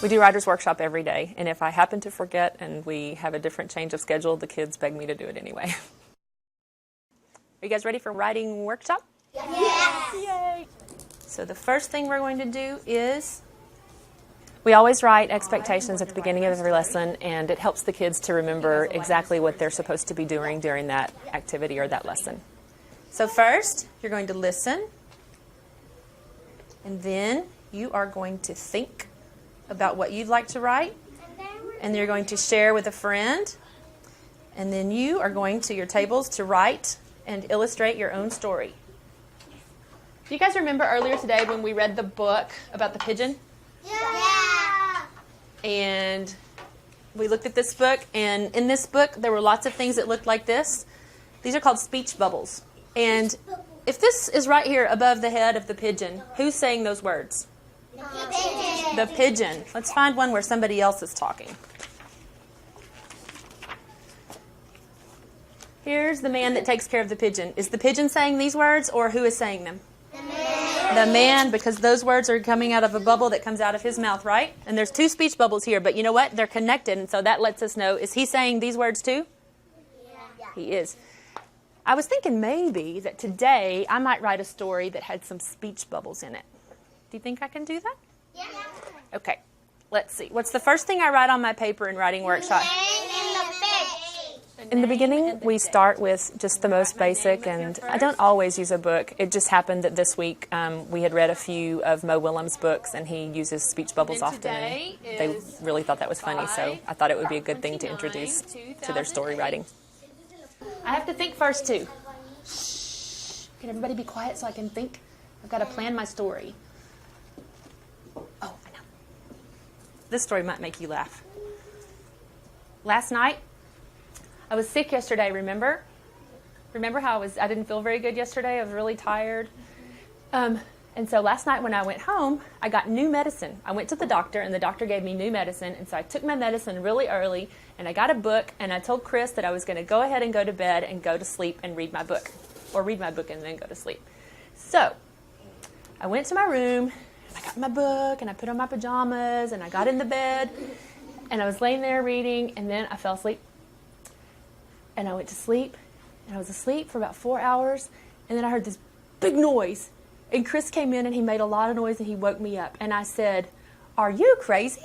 We do writer's workshop every day, and if I happen to forget and we have a different change of schedule, the kids beg me to do it anyway. Are you guys ready for writing workshop? Yes! Yay! So the first thing we're going to do is, we always write expectations at the beginning of every lesson, and it helps the kids to remember exactly what they're supposed to be doing during that activity or that lesson. So first, you're going to listen, and then you are going to think about what you'd like to write, and you're going to share with a friend, and then you are going to your tables to write and illustrate your own story. Do you guys remember earlier today when we read the book about the pigeon? Yeah! And we looked at this book, and in this book there were lots of things that looked like this. These are called speech bubbles. And if this is right here above the head of the pigeon, who's saying those words? The pigeon. The pigeon. Let's find one where somebody else is talking. Here's the man that takes care of the pigeon. Is the pigeon saying these words, or who is saying them? The man. The man, because those words are coming out of a bubble that comes out of his mouth, right? And there's two speech bubbles here, but you know what? They're connected, and so that lets us know, is he saying these words too? Yeah. He is. I was thinking maybe that today I might write a story that had some speech bubbles in it. Do you think I can do that? Yeah. Okay, let's see. What's the first thing I write on my paper in writing workshop? In the beginning, we start with just the most basic, and I don't always use a book. It just happened that this week we had read a few of Mo Willems' books, and he uses speech bubbles often, and they really thought that was funny, so I thought it would be a good thing to introduce to their story writing. I have to think first, too. Shh. Can everybody be quiet so I can think? I've got to plan my story. Oh, I know. This story might make you laugh. Last night, I was sick yesterday, remember? Remember how I didn't feel very good yesterday? I was really tired. And so last night when I went home, I got new medicine. I went to the doctor, and the doctor gave me new medicine. And so I took my medicine really early, and I got a book, and I told Chris that I was going to go ahead and go to bed and go to sleep and read my book. Or read my book and then go to sleep. So I went to my room, and I got my book, and I put on my pajamas, and I got in the bed, and I was laying there reading, and then I fell asleep. And I went to sleep, and I was asleep for about 4 hours, and then I heard this big noise. And Chris came in, and he made a lot of noise, and he woke me up. And I said, "Are you crazy?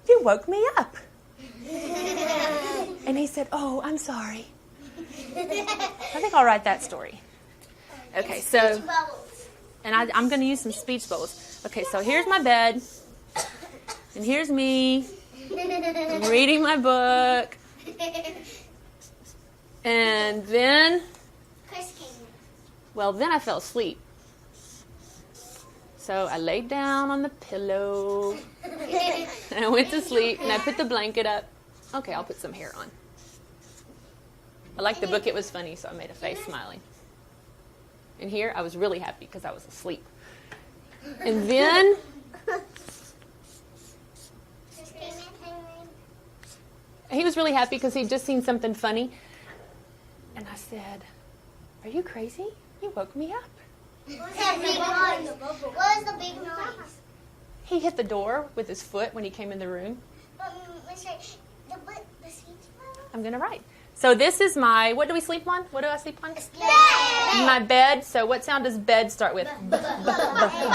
You woke me up." And he said, "Oh, I'm sorry." I think I'll write that story. Okay, so, and I'm going to use some speech bubbles. Okay, so here's my bed, and here's me. I'm reading my book. And then, well, then I fell asleep. So I laid down on the pillow, and I went to sleep, and I put the blanket up. Okay, I'll put some hair on. I liked the book. It was funny, so I made a face smiling. And here, I was really happy because I was asleep. And then, he was really happy because he'd just seen something funny. And I said, "Are you crazy? You woke me up." What was the big noise? He hit the door with his foot when he came in the room. The speech bubble? I'm going to write. So this is my, what do we sleep on? What do I sleep on? Bed. My bed. So what sound does bed start with?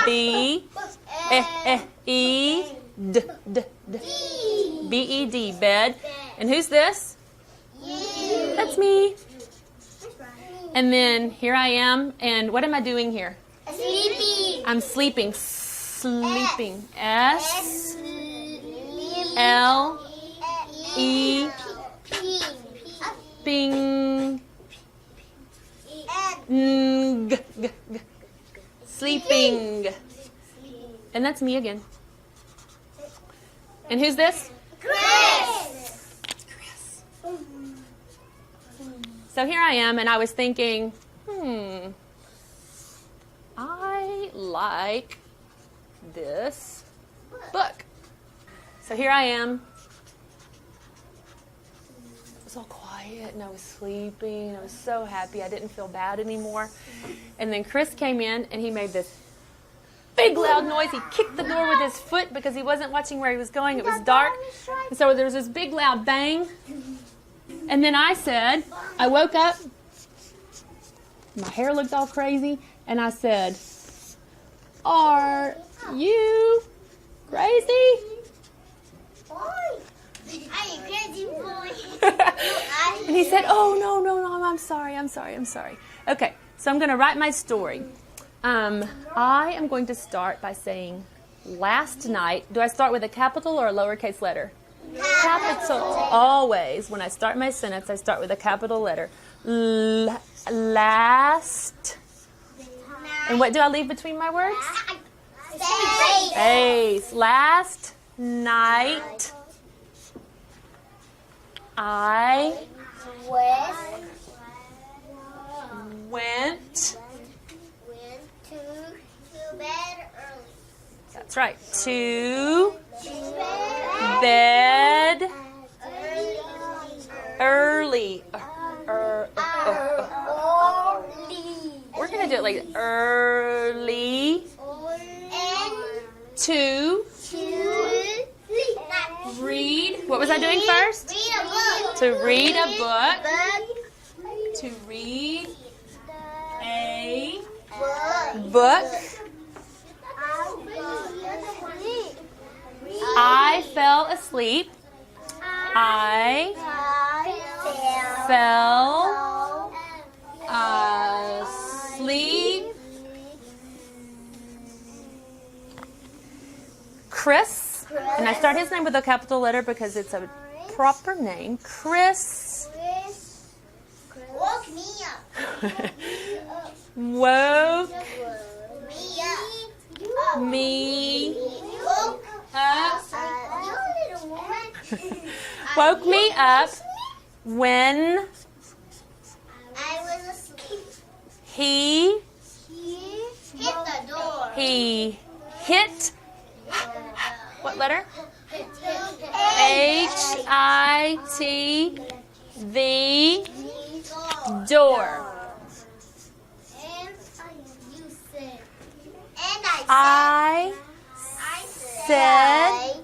B, E, D, D, D. B-E-D, bed. And who's this? You. That's me. And then here I am. And what am I doing here? Sleeping. I'm sleeping. Sleeping. S, L, E, Bing. Ng, g, g. Sleeping. And that's me again. And who's this? Chris. So here I am, and I was thinking, I like this book. So here I am. It was all quiet, and I was sleeping. I was so happy. I didn't feel bad anymore. And then Chris came in, and he made this big loud noise. He kicked the door with his foot because he wasn't watching where he was going. It was dark. And so there was this big loud bang. And then I woke up. My hair looked all crazy. And I said, "Are you crazy?" And he said, "Oh, no, I'm sorry. Okay, so I'm going to write my story. I am going to start by saying last night. Do I start with a capital or a lowercase letter? Capital. Always. When I start my sentence, I start with a capital letter. Last. And what do I leave between my words? Space. Last night, I went to bed early. That's right. To bed early. We're going to do it like early. To read. What was I doing first? To read a book. To read a book. I fell asleep. I fell asleep. Chris, and I start his name with a capital letter because it's a proper name. Chris woke me up. woke me up. Woke me up when I was asleep. He hit the door. He hit what letter? H-I-T the door. I said,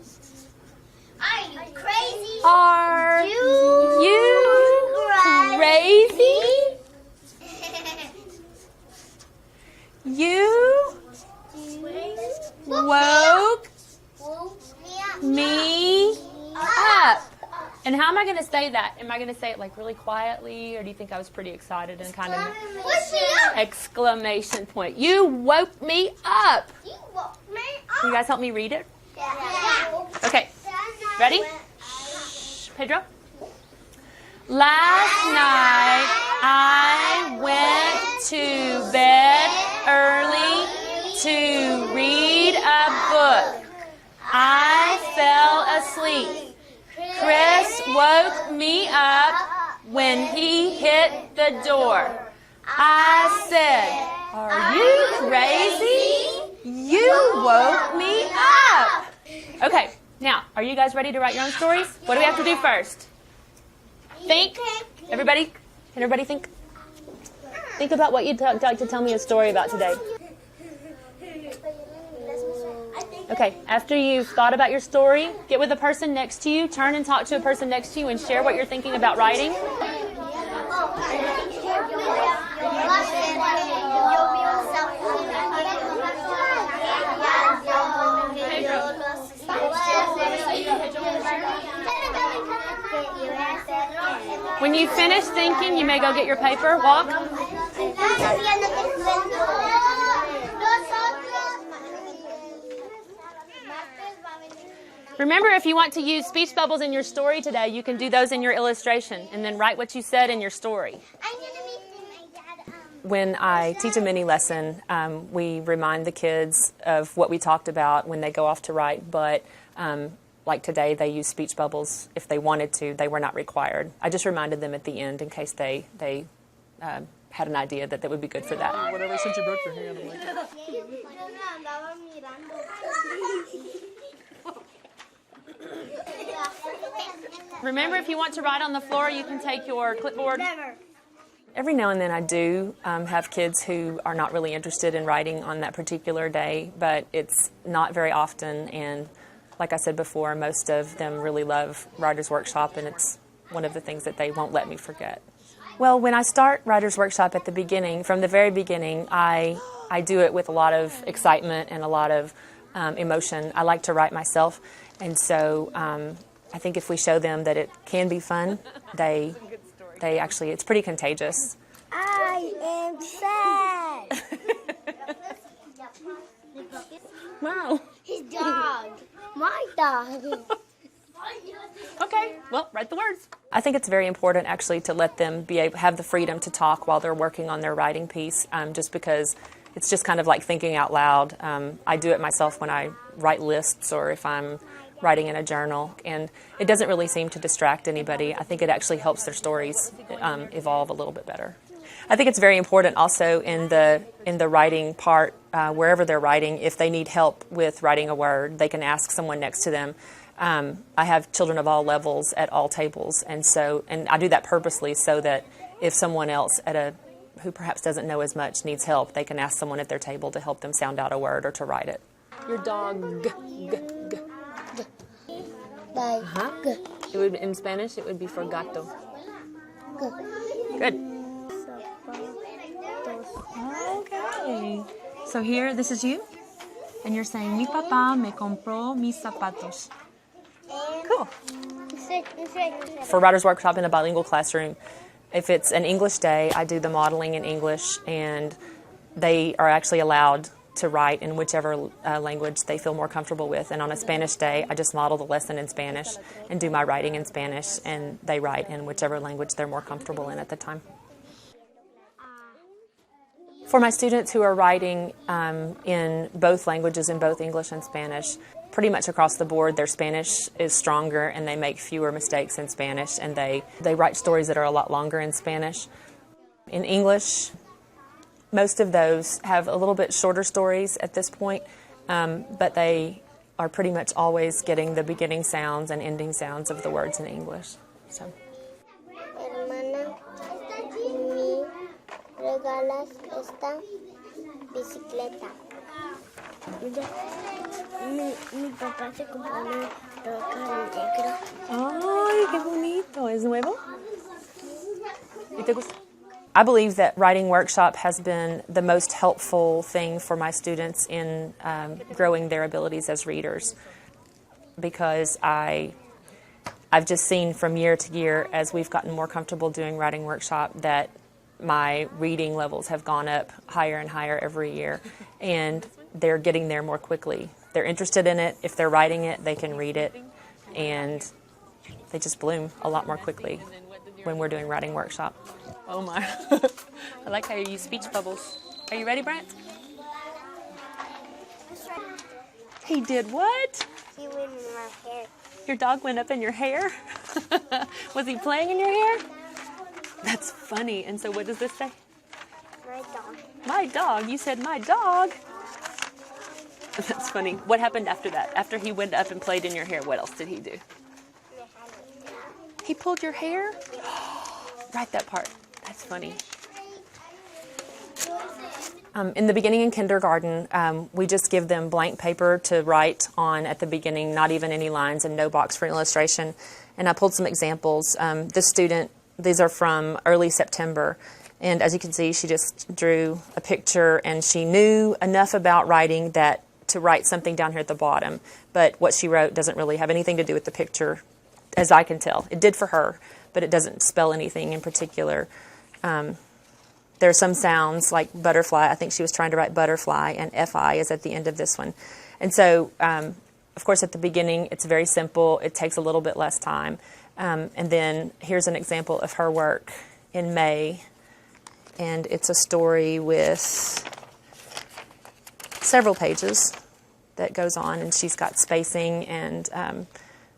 "Are you crazy? Are you crazy? You woke me up." And how am I going to say that? Am I going to say it like really quietly, or do you think I was pretty excited and kind of exclamation point? You woke me up. You woke me Can you guys help me read it? Okay. Ready? Pedro? Last night I went to bed early to read a book. I fell asleep. Chris woke me up when he hit the door. I said, "Are you crazy? You woke me up." Okay, now, are you guys ready to write your own stories? What do we have to do first? Think. Can everybody think? Think about what you'd like to tell me a story about today. Okay, after you've thought about your story, get with the person next to you, turn and talk to a person next to you, and share what you're thinking about writing. When you finish thinking, you may go get your paper. Walk. Remember, if you want to use speech bubbles in your story today, you can do those in your illustration and then write what you said in your story. When I teach a mini lesson, we remind the kids of what we talked about when they go off to write, but like today, they use speech bubbles if they wanted to. They were not required. I just reminded them at the end in case they had an idea that would be good for that. Whatever, since you broke your hand. I'm like, Remember, if you want to write on the floor, you can take your clipboard. Every now and then I do have kids who are not really interested in writing on that particular day, but it's not very often, and like I said before, most of them really love Writer's Workshop, and it's one of the things that they won't let me forget. Well, when I start Writer's Workshop at the beginning, from the very beginning, I do it with a lot of excitement and a lot of emotion. I like to write myself, and so I think if we show them that it can be fun, they actually, it's pretty contagious. I am sad. Wow. His dog. My dog. Okay, well, write the words. I think it's very important, actually, to let them have the freedom to talk while they're working on their writing piece, just because it's just kind of like thinking out loud. I do it myself when I write lists or if I'm writing in a journal, and it doesn't really seem to distract anybody. I think it actually helps their stories evolve a little bit better. I think it's very important also in the writing part, wherever they're writing, if they need help with writing a word, they can ask someone next to them. I have children of all levels at all tables, and I do that purposely so that if someone else who perhaps doesn't know as much needs help, they can ask someone at their table to help them sound out a word or to write it. Your dog. It would, in Spanish, it would be for gato. Good. Okay. So here, this is you, and you're saying, mi papá me compró mis zapatos. Cool. For Writer's Workshop in a bilingual classroom, if it's an English day, I do the modeling in English, and they are actually allowed to write in whichever language they feel more comfortable with. And on a Spanish day, I just model the lesson in Spanish and do my writing in Spanish, and they write in whichever language they're more comfortable in at the time. For my students who are writing in both languages, in both English and Spanish, pretty much across the board, their Spanish is stronger and they make fewer mistakes in Spanish, and they write stories that are a lot longer in Spanish. In English, most of those have a little bit shorter stories at this point, but they are pretty much always getting the beginning sounds and ending sounds of the words in English. So. Hermana, ¿me regalas esta bicicleta? Mira, mi papá se compró una troca negra. ¡Ay, qué bonito! ¿Es nuevo? ¿Y te gusta? I believe that Writing Workshop has been the most helpful thing for my students in growing their abilities as readers, because I've just seen from year to year, as we've gotten more comfortable doing Writing Workshop, that my reading levels have gone up higher and higher every year, and they're getting there more quickly. They're interested in it. If they're writing it, they can read it, and they just bloom a lot more quickly when we're doing Writing Workshop. Oh my. I like how you use speech bubbles. Are you ready, Brent? He did what? He went in my hair. Your dog went up in your hair? Was he playing in your hair? That's funny. And so what does this say? My dog. My dog? You said my dog? That's funny. What happened after that? After he went up and played in your hair, what else did he do? He pulled your hair? Write that part. That's funny. In the beginning in kindergarten, we just give them blank paper to write on at the beginning, not even any lines, and no box for illustration. And I pulled some examples. This student, these are from early September, and as you can see, she just drew a picture, and she knew enough about writing that to write something down here at the bottom, but what she wrote doesn't really have anything to do with the picture, as I can tell. It did for her, but it doesn't spell anything in particular. There are some sounds like butterfly. I think she was trying to write butterfly, and FI is at the end of this one. And so, of course, at the beginning, it's very simple. It takes a little bit less time. And then here's an example of her work in May. And it's a story with several pages that goes on, and she's got spacing and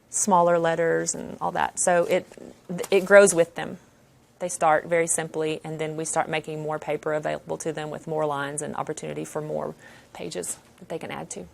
smaller letters and all that. So it grows with them. They start very simply, and then we start making more paper available to them with more lines and opportunity for more pages that they can add to.